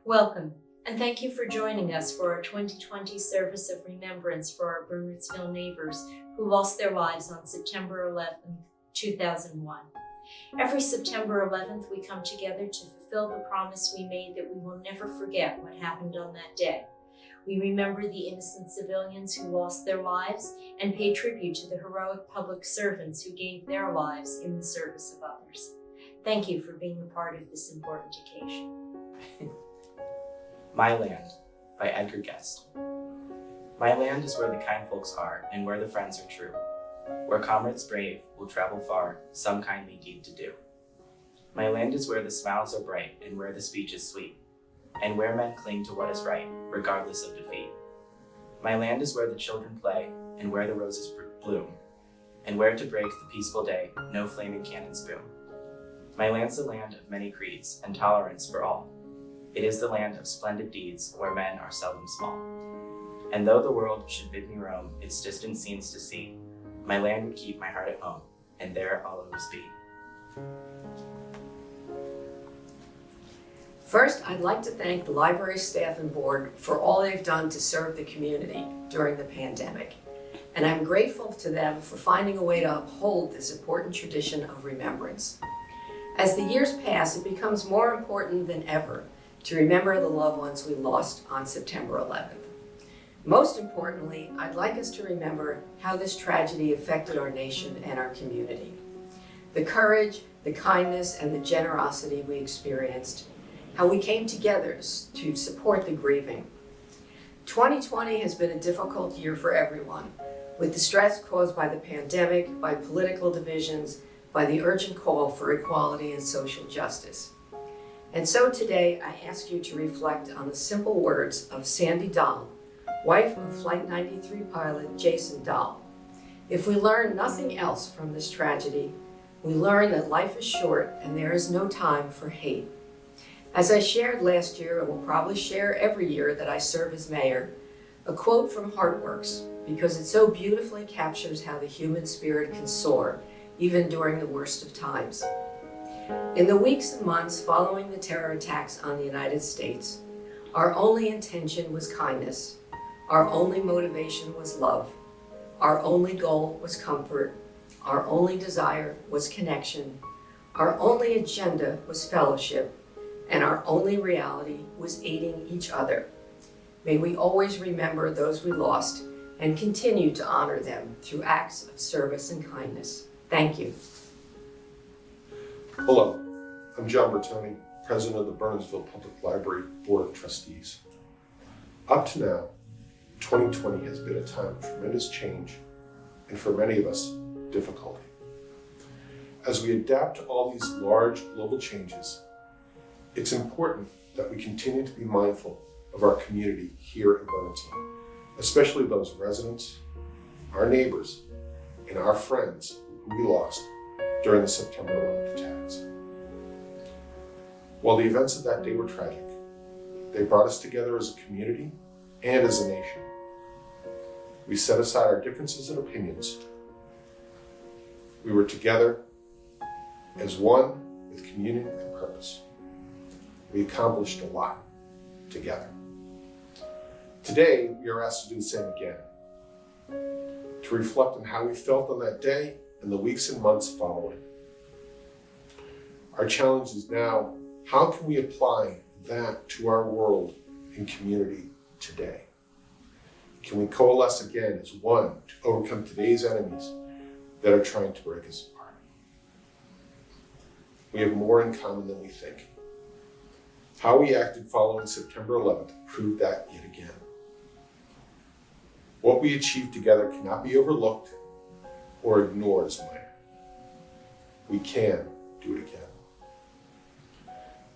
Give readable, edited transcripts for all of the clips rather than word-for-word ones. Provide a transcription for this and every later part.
Welcome, and thank you for joining us for our 2020 Service of Remembrance for our Bernardsville neighbors who lost their lives on September 11, 2001. Every September 11th, we come together to fulfill the promise we made that we will never forget what happened on that day. We remember the innocent civilians who lost their lives and pay tribute to the heroic public servants who gave their lives in the service of others. Thank you for being a part of this important occasion. My Land by Edgar Guest. My land is where the kind folks are and where the friends are true, where comrades brave will travel far, some kindly deed to do. My land is where the smiles are bright and where the speech is sweet, and where men cling to what is right, regardless of defeat. My land is where the children play and where the roses bloom, and where to break the peaceful day, no flaming cannons boom. My land's the land of many creeds and tolerance for all. It is the land of splendid deeds where men are seldom small. And though the world should bid me roam its distant scenes to see, my land would keep my heart at home, and there I'll always be. First, I'd like to thank the library staff and board for all they've done to serve the community during the pandemic. And I'm grateful to them for finding a way to uphold this important tradition of remembrance. As the years pass, it becomes more important than ever to remember the loved ones we lost on September 11th. Most importantly, I'd like us to remember how this tragedy affected our nation and our community. The courage, the kindness, and the generosity we experienced, how we came together to support the grieving. 2020 has been a difficult year for everyone, with the stress caused by the pandemic, by political divisions, by the urgent call for equality and social justice. And so today, I ask you to reflect on the simple words of Sandy Dahl, wife of Flight 93 pilot Jason Dahl. If we learn nothing else from this tragedy, we learn that life is short and there is no time for hate. As I shared last year, and will probably share every year that I serve as mayor, a quote from Heartworks, because it so beautifully captures how the human spirit can soar, even during the worst of times. In the weeks and months following the terror attacks on the United States, our only intention was kindness. Our only motivation was love. Our only goal was comfort. Our only desire was connection. Our only agenda was fellowship. And our only reality was aiding each other. May we always remember those we lost and continue to honor them through acts of service and kindness. Thank you. Hello, I'm John Bertone, President of the Bernardsville Public Library Board of Trustees. Up to now, 2020 has been a time of tremendous change and for many of us, difficulty. As we adapt to all these large global changes, it's important that we continue to be mindful of our community here in Bertone, especially those residents, our neighbors, and our friends who we lost during the September 11th attacks. While the events of that day were tragic, they brought us together as a community and as a nation. We set aside our differences and opinions. We were together as one with community and purpose. We accomplished a lot together. Today, we are asked to do the same again, to reflect on how we felt on that day and the weeks and months following. Our challenge is now, how can we apply that to our world and community today? Can we coalesce again as one to overcome today's enemies that are trying to break us apart? We have more in common than we think. How we acted following September 11th proved that yet again. What we achieved together cannot be overlooked or ignored as minor. We can do it again.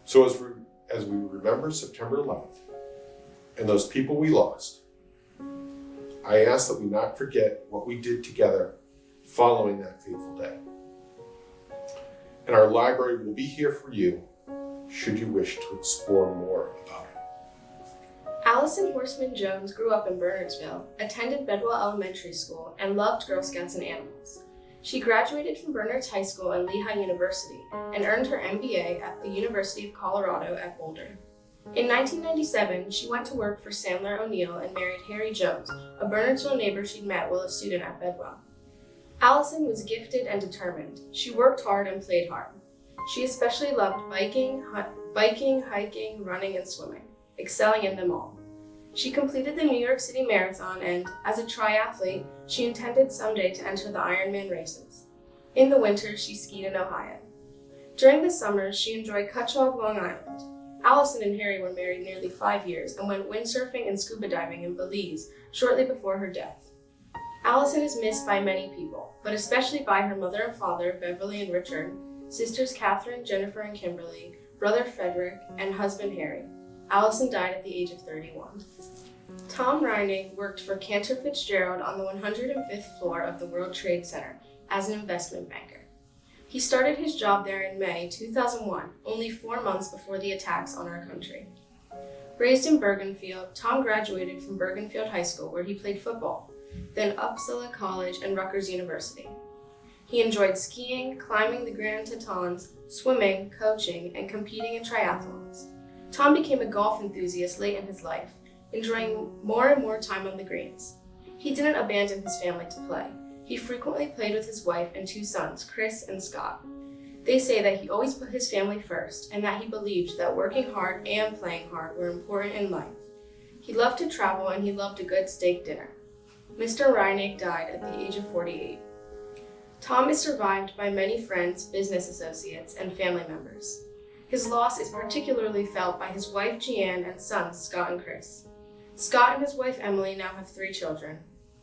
So as we remember September 11th and those people we lost, I ask that we not forget what we did together following that fateful day. And our library will be here for you should you wish to explore more about it. Allison Horseman Jones grew up in Bernardsville, attended Bedwell Elementary School, and loved Girl Scouts and animals. She graduated from Bernards High School and Lehigh University and earned her MBA at the University of Colorado at Boulder. In 1997, she went to work for Sandler O'Neill and married Harry Jones, a Bernardsville neighbor she'd met while a student at Bedwell. Allison was gifted and determined. She worked hard and played hard. She especially loved biking, hiking, running, and swimming, excelling in them all. She completed the New York City Marathon and, as a triathlete, she intended someday to enter the Ironman races. In the winter, she skied in Ohio. During the summers, she enjoyed Cutchogue, Long Island. Allison and Harry were married nearly 5 years and went windsurfing and scuba diving in Belize shortly before her death. Allison is missed by many people, but especially by her mother and father, Beverly and Richard, sisters Catherine, Jennifer, and Kimberly, brother Frederick, and husband Harry. Allison died at the age of 31. Tom Reining worked for Cantor Fitzgerald on the 105th floor of the World Trade Center as an investment banker. He started his job there in May 2001, only 4 months before the attacks on our country. Raised in Bergenfield, Tom graduated from Bergenfield High School, where he played football, then Uppsala College and Rutgers University. He enjoyed skiing, climbing the Grand Tetons, swimming, coaching, and competing in triathlons. Tom became a golf enthusiast late in his life, enjoying more and more time on the greens. He didn't abandon his family to play. He frequently played with his wife and 2 sons, Chris and Scott. They say that he always put his family first and that he believed that working hard and playing hard were important in life. He loved to travel and he loved a good steak dinner. Mr. Reinig died at the age of 48. Tom is survived by many friends, business associates, and family members. His loss is particularly felt by his wife Jeanne and sons Scott and Chris. Scott and his wife Emily now have 3 children.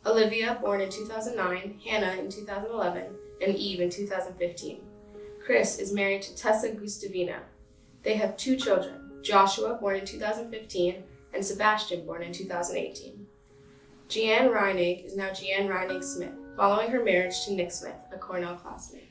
Olivia, born in 2009, Hannah in 2011, and Eve in 2015. Chris is married to Tessa Gustavina. They have 2 children, Joshua, born in 2015, and Sebastian, born in 2018. Jeanne Reinig is now Jeanne Reinig Smith, following her marriage to Nick Smith, a Cornell classmate.